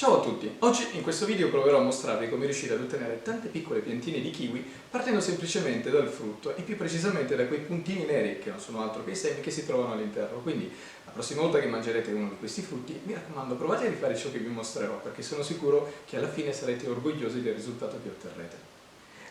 Ciao a tutti! Oggi in questo video proverò a mostrarvi come riuscire ad ottenere tante piccole piantine di kiwi partendo semplicemente dal frutto e più precisamente da quei puntini neri che non sono altro che i semi che si trovano all'interno. Quindi la prossima volta che mangerete uno di questi frutti, mi raccomando, provate a rifare ciò che vi mostrerò, perché sono sicuro che alla fine sarete orgogliosi del risultato che otterrete.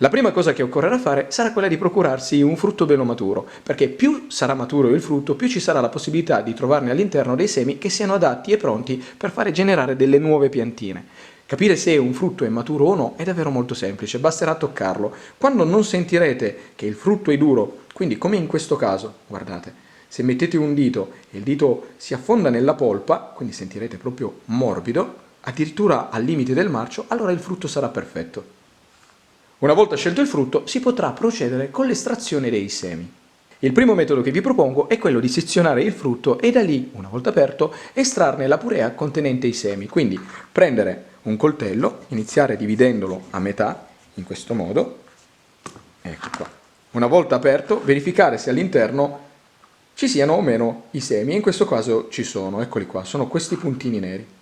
La prima cosa che occorrerà fare sarà quella di procurarsi un frutto bello maturo, perché più sarà maturo il frutto, più ci sarà la possibilità di trovarne all'interno dei semi che siano adatti e pronti per fare generare delle nuove piantine. Capire se un frutto è maturo o no è davvero molto semplice, basterà toccarlo. Quando non sentirete che il frutto è duro, quindi come in questo caso, guardate, se mettete un dito e il dito si affonda nella polpa, quindi sentirete proprio morbido, addirittura al limite del marcio, allora il frutto sarà perfetto. Una volta scelto il frutto, si potrà procedere con l'estrazione dei semi. Il primo metodo che vi propongo è quello di sezionare il frutto e da lì, una volta aperto, estrarne la purea contenente i semi. Quindi prendere un coltello, iniziare dividendolo a metà, in questo modo, ecco qua. Una volta aperto, verificare se all'interno ci siano o meno i semi, e in questo caso ci sono, eccoli qua, sono questi puntini neri.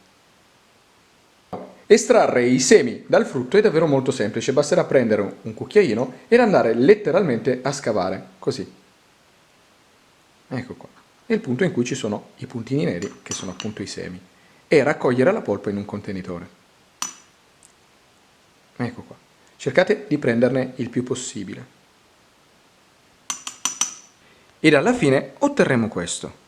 Estrarre i semi dal frutto è davvero molto semplice, basterà prendere un cucchiaino ed andare letteralmente a scavare, così. Ecco qua. È il punto in cui ci sono i puntini neri, che sono appunto i semi, e raccogliere la polpa in un contenitore. Ecco qua. Cercate di prenderne il più possibile. Ed alla fine otterremo questo.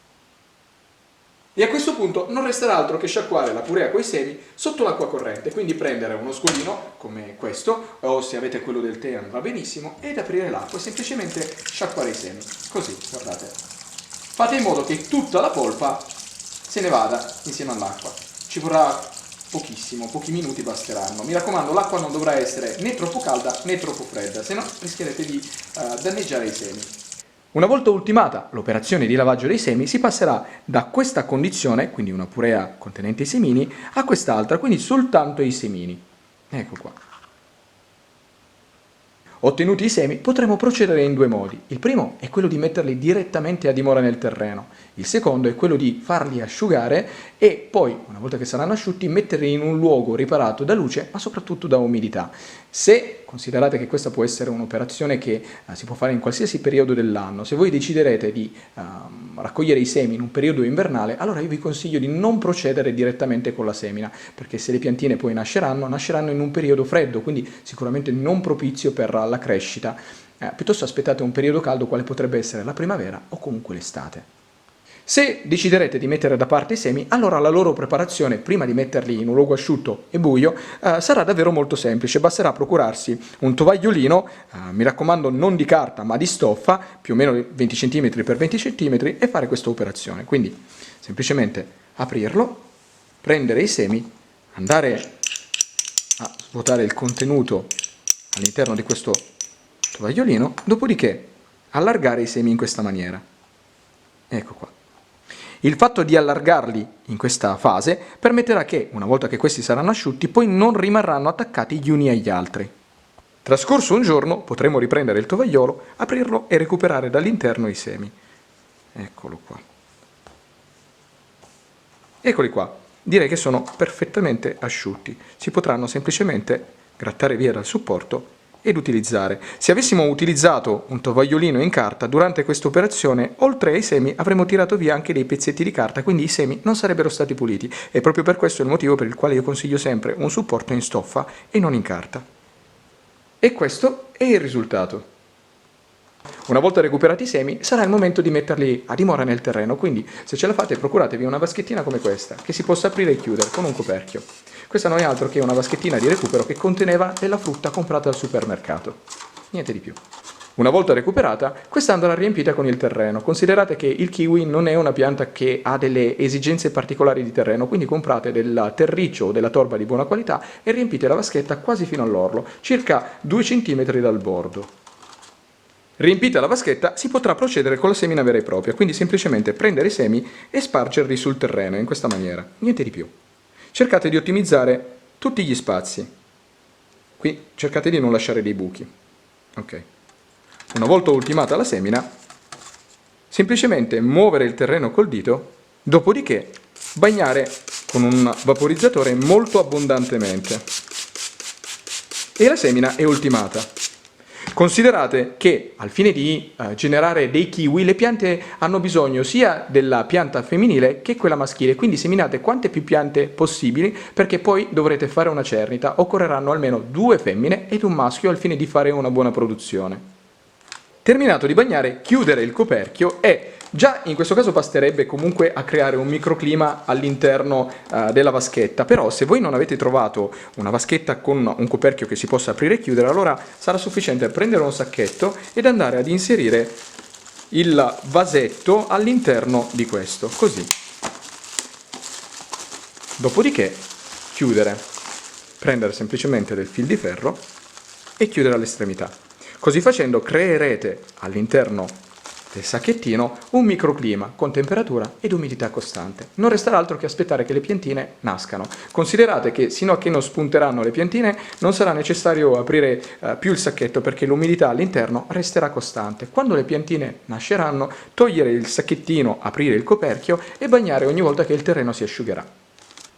E a questo punto non resterà altro che sciacquare la purea con i semi sotto l'acqua corrente, quindi prendere uno scolino come questo, o se avete quello del tè andrà benissimo, ed aprire l'acqua e semplicemente sciacquare i semi, così, guardate. Fate in modo che tutta la polpa se ne vada insieme all'acqua. Ci vorrà pochissimo, pochi minuti basteranno. Mi raccomando, l'acqua non dovrà essere né troppo calda né troppo fredda, se no rischierete di danneggiare i semi. Una volta ultimata l'operazione di lavaggio dei semi, si passerà da questa condizione, quindi una purea contenente i semini, a quest'altra, quindi soltanto i semini. Ecco qua. Ottenuti i semi, potremo procedere in due modi. Il primo è quello di metterli direttamente a dimora nel terreno. Il secondo è quello di farli asciugare e poi, una volta che saranno asciutti, metterli in un luogo riparato da luce, ma soprattutto da umidità. Se considerate che questa può essere un'operazione che si può fare in qualsiasi periodo dell'anno, se voi deciderete di raccogliere i semi in un periodo invernale, allora io vi consiglio di non procedere direttamente con la semina, perché se le piantine poi nasceranno in un periodo freddo, quindi sicuramente non propizio per la crescita. Piuttosto aspettate un periodo caldo, quale potrebbe essere la primavera o comunque l'estate. Se deciderete di mettere da parte i semi, allora la loro preparazione, prima di metterli in un luogo asciutto e buio, sarà davvero molto semplice. Basterà procurarsi un tovagliolino, mi raccomando non di carta ma di stoffa, più o meno 20 cm x 20 cm, e fare questa operazione. Quindi semplicemente aprirlo, prendere i semi, andare a svuotare il contenuto all'interno di questo tovagliolino, dopodiché allargare i semi in questa maniera. Ecco qua. Il fatto di allargarli in questa fase permetterà che, una volta che questi saranno asciutti, poi non rimarranno attaccati gli uni agli altri. Trascorso un giorno potremo riprendere il tovagliolo, aprirlo e recuperare dall'interno i semi. Eccolo qua. Eccoli qua. Direi che sono perfettamente asciutti. Si potranno semplicemente grattare via dal supporto ed utilizzare. Se avessimo utilizzato un tovagliolino in carta durante questa operazione, oltre ai semi avremmo tirato via anche dei pezzetti di carta, quindi i semi non sarebbero stati puliti, e proprio per questo è il motivo per il quale io consiglio sempre un supporto in stoffa e non in carta. E questo è il risultato. Una volta recuperati i semi, sarà il momento di metterli a dimora nel terreno, quindi se ce la fate procuratevi una vaschettina come questa, che si possa aprire e chiudere con un coperchio. Questa non è altro che una vaschettina di recupero che conteneva della frutta comprata al supermercato. Niente di più. Una volta recuperata, questa andrà riempita con il terreno. Considerate che il kiwi non è una pianta che ha delle esigenze particolari di terreno, quindi comprate del terriccio o della torba di buona qualità e riempite la vaschetta quasi fino all'orlo, circa 2 cm dal bordo. Riempita la vaschetta, si potrà procedere con la semina vera e propria, quindi semplicemente prendere i semi e spargerli sul terreno in questa maniera, niente di più. Cercate di ottimizzare tutti gli spazi. Qui cercate di non lasciare dei buchi. Ok. Una volta ultimata la semina, semplicemente muovere il terreno col dito, dopodiché bagnare con un vaporizzatore molto abbondantemente. E la semina è ultimata. Considerate che al fine di generare dei kiwi le piante hanno bisogno sia della pianta femminile che quella maschile, quindi seminate quante più piante possibili perché poi dovrete fare una cernita, occorreranno almeno 2 femmine ed un maschio al fine di fare una buona produzione. Terminato di bagnare, chiudere il coperchio e già in questo caso basterebbe comunque a creare un microclima all'interno della vaschetta, però se voi non avete trovato una vaschetta con un coperchio che si possa aprire e chiudere, allora sarà sufficiente prendere un sacchetto ed andare ad inserire il vasetto all'interno di questo, così. Dopodiché chiudere, prendere semplicemente del fil di ferro e chiudere all'estremità. Così facendo creerete all'interno del sacchettino un microclima con temperatura ed umidità costante. Non resterà altro che aspettare che le piantine nascano. Considerate che sino a che non spunteranno le piantine non sarà necessario aprire più il sacchetto perché l'umidità all'interno resterà costante. Quando le piantine nasceranno, togliere il sacchettino, aprire il coperchio e bagnare ogni volta che il terreno si asciugherà.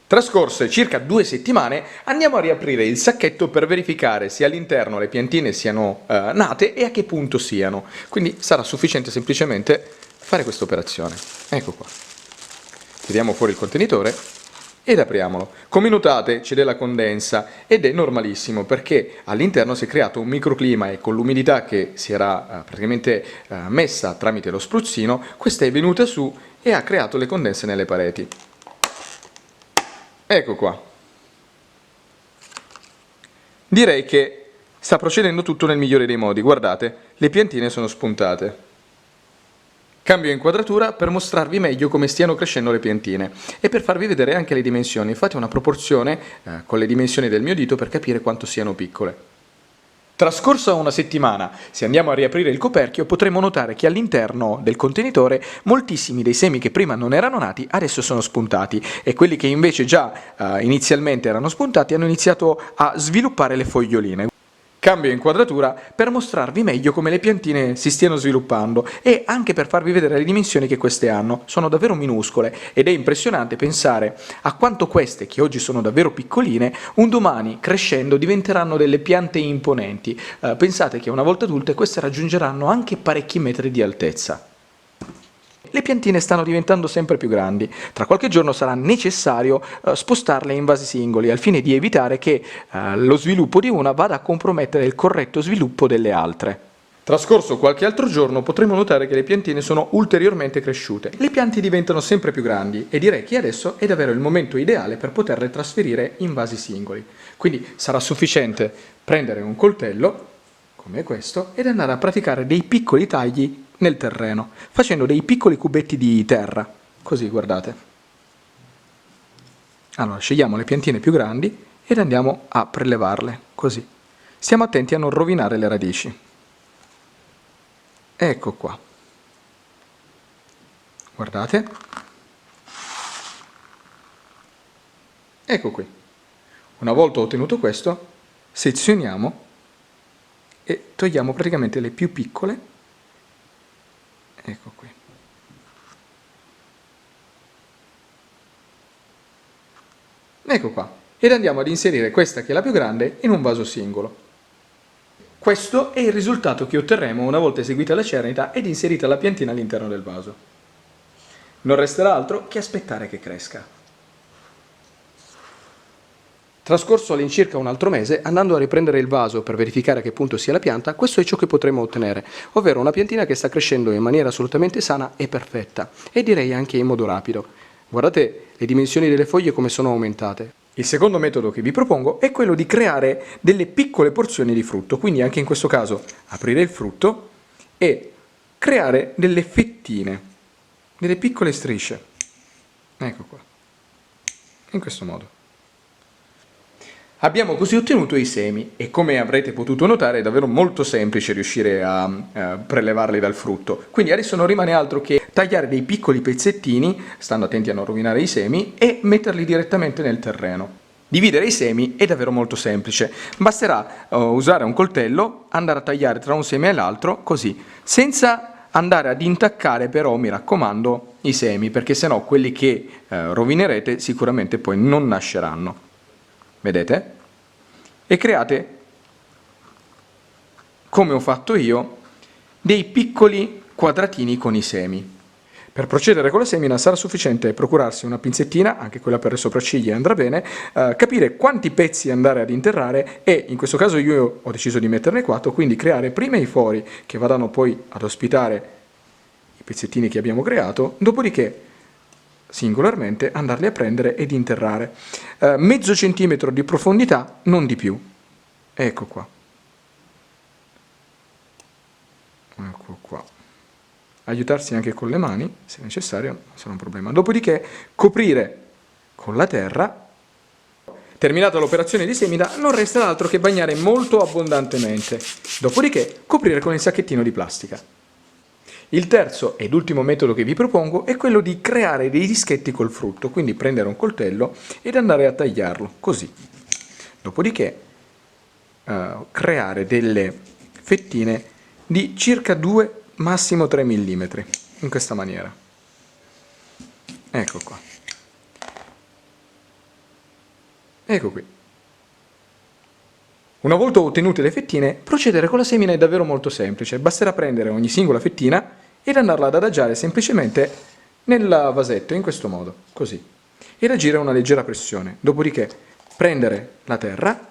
Trascorse circa 2 settimane andiamo a riaprire il sacchetto per verificare se all'interno le piantine siano nate e a che punto siano. Quindi sarà sufficiente semplicemente fare questa operazione. Ecco qua. Tiriamo fuori il contenitore ed apriamolo. Come notate c'è della condensa ed è normalissimo perché all'interno si è creato un microclima e con l'umidità che si era praticamente messa tramite lo spruzzino, questa è venuta su e ha creato le condense nelle pareti. Ecco qua. Direi che sta procedendo tutto nel migliore dei modi. Guardate, le piantine sono spuntate. Cambio inquadratura per mostrarvi meglio come stiano crescendo le piantine e per farvi vedere anche le dimensioni. Fate una proporzione con le dimensioni del mio dito per capire quanto siano piccole. Trascorsa una settimana, se andiamo a riaprire il coperchio potremo notare che all'interno del contenitore moltissimi dei semi che prima non erano nati adesso sono spuntati e quelli che invece già inizialmente erano spuntati hanno iniziato a sviluppare le foglioline. Cambio inquadratura per mostrarvi meglio come le piantine si stiano sviluppando e anche per farvi vedere le dimensioni che queste hanno. Sono davvero minuscole ed è impressionante pensare a quanto queste, che oggi sono davvero piccoline, un domani crescendo diventeranno delle piante imponenti. Pensate che una volta adulte queste raggiungeranno anche parecchi metri di altezza. Le piantine stanno diventando sempre più grandi, tra qualche giorno sarà necessario spostarle in vasi singoli al fine di evitare che lo sviluppo di una vada a compromettere il corretto sviluppo delle altre. Trascorso qualche altro giorno potremo notare che le piantine sono ulteriormente cresciute. Le piante diventano sempre più grandi e direi che adesso è davvero il momento ideale per poterle trasferire in vasi singoli. Quindi sarà sufficiente prendere un coltello, come questo, ed andare a praticare dei piccoli tagli nel terreno, facendo dei piccoli cubetti di terra, così guardate. Allora scegliamo le piantine più grandi ed andiamo a prelevarle, così. Stiamo attenti a non rovinare le radici. Ecco qua. Guardate. Ecco qui. Una volta ottenuto questo, sezioniamo e togliamo praticamente le più piccole. Ecco qui. Ecco qua. Ed andiamo ad inserire questa che è la più grande in un vaso singolo. Questo è il risultato che otterremo una volta eseguita la cernita ed inserita la piantina all'interno del vaso. Non resterà altro che aspettare che cresca. Trascorso all'incirca un altro mese, andando a riprendere il vaso per verificare a che punto sia la pianta, questo è ciò che potremo ottenere, ovvero una piantina che sta crescendo in maniera assolutamente sana e perfetta, e direi anche in modo rapido. Guardate le dimensioni delle foglie come sono aumentate. Il secondo metodo che vi propongo è quello di creare delle piccole porzioni di frutto, quindi anche in questo caso aprire il frutto e creare delle fettine, delle piccole strisce. Ecco qua, in questo modo. Abbiamo così ottenuto i semi e come avrete potuto notare è davvero molto semplice riuscire a prelevarli dal frutto. Quindi adesso non rimane altro che tagliare dei piccoli pezzettini, stando attenti a non rovinare i semi, e metterli direttamente nel terreno. Dividere i semi è davvero molto semplice, basterà usare un coltello, andare a tagliare tra un seme e l'altro, così, senza andare ad intaccare però, mi raccomando, i semi, perché sennò quelli che rovinerete sicuramente poi non nasceranno. Vedete? E create, come ho fatto io, dei piccoli quadratini con i semi. Per procedere con la semina sarà sufficiente procurarsi una pinzettina, anche quella per le sopracciglia andrà bene, capire quanti pezzi andare ad interrare e in questo caso io ho deciso di metterne 4, quindi creare prima i fori che vadano poi ad ospitare i pezzettini che abbiamo creato, dopodiché singolarmente andarli a prendere ed interrare. Mezzo centimetro di profondità, non di più. Ecco qua. Ecco qua. Aiutarsi anche con le mani, se necessario, non sarà un problema. Dopodiché coprire con la terra. Terminata l'operazione di semina, non resta altro che bagnare molto abbondantemente. Dopodiché coprire con il sacchettino di plastica. Il terzo ed ultimo metodo che vi propongo è quello di creare dei dischetti col frutto, quindi prendere un coltello ed andare a tagliarlo, così. Dopodiché creare delle fettine di circa 2, massimo 3 mm, in questa maniera. Ecco qua. Ecco qui. Una volta ottenute le fettine, procedere con la semina è davvero molto semplice, basterà prendere ogni singola fettina ed andarla ad adagiare semplicemente nel vasetto, in questo modo, così, ed agire a una leggera pressione, dopodiché prendere la terra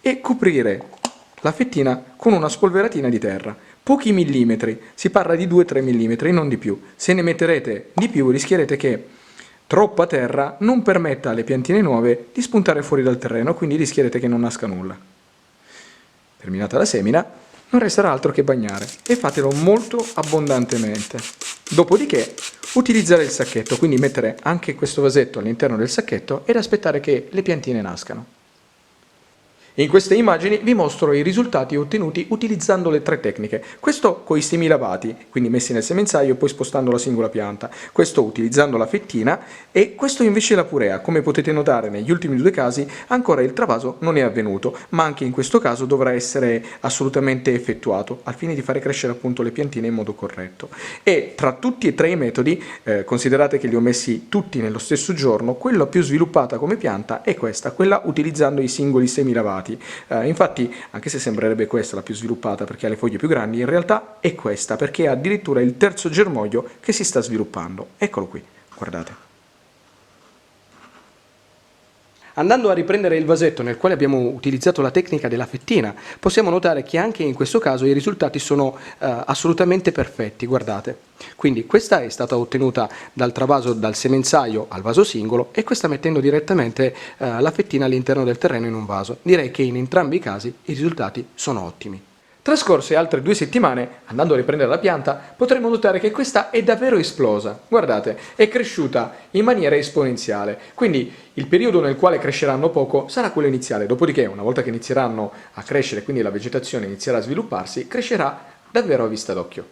e coprire la fettina con una spolveratina di terra, pochi millimetri, si parla di 2-3 mm, non di più. Se ne metterete di più rischierete che troppa terra non permetta alle piantine nuove di spuntare fuori dal terreno, quindi rischierete che non nasca nulla. Terminata la semina, non resterà altro che bagnare e fatelo molto abbondantemente. Dopodiché utilizzare il sacchetto, quindi mettere anche questo vasetto all'interno del sacchetto ed aspettare che le piantine nascano. In queste immagini vi mostro i risultati ottenuti utilizzando le 3 tecniche. Questo con i semi lavati, quindi messi nel semenzaio e poi spostando la singola pianta. Questo utilizzando la fettina e questo invece la purea. Come potete notare negli ultimi 2 casi ancora il travaso non è avvenuto, ma anche in questo caso dovrà essere assolutamente effettuato al fine di fare crescere appunto le piantine in modo corretto. E tra tutti e 3 i metodi, considerate che li ho messi tutti nello stesso giorno, quella più sviluppata come pianta è questa, quella utilizzando i singoli semi lavati. Infatti, anche se sembrerebbe questa la più sviluppata perché ha le foglie più grandi, in realtà è questa perché ha addirittura il terzo germoglio che si sta sviluppando. Eccolo qui, guardate. Andando a riprendere il vasetto nel quale abbiamo utilizzato la tecnica della fettina, possiamo notare che anche in questo caso i risultati sono assolutamente perfetti, guardate. Quindi questa è stata ottenuta dal travaso dal semenzaio al vaso singolo e questa mettendo direttamente la fettina all'interno del terreno in un vaso. Direi che in entrambi i casi i risultati sono ottimi. Trascorse altre 2 settimane, andando a riprendere la pianta, potremo notare che questa è davvero esplosa. Guardate, è cresciuta in maniera esponenziale. Quindi il periodo nel quale cresceranno poco sarà quello iniziale. Dopodiché, una volta che inizieranno a crescere, quindi la vegetazione inizierà a svilupparsi, crescerà davvero a vista d'occhio.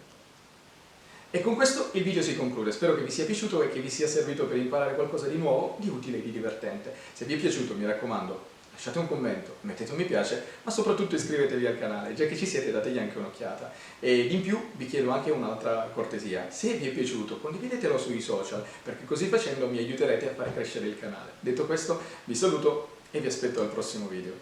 E con questo il video si conclude. Spero che vi sia piaciuto e che vi sia servito per imparare qualcosa di nuovo, di utile e di divertente. Se vi è piaciuto, mi raccomando, lasciate un commento, mettete un mi piace, ma soprattutto iscrivetevi al canale, già che ci siete dategli anche un'occhiata. E in più vi chiedo anche un'altra cortesia, se vi è piaciuto condividetelo sui social, perché così facendo mi aiuterete a far crescere il canale. Detto questo vi saluto e vi aspetto al prossimo video.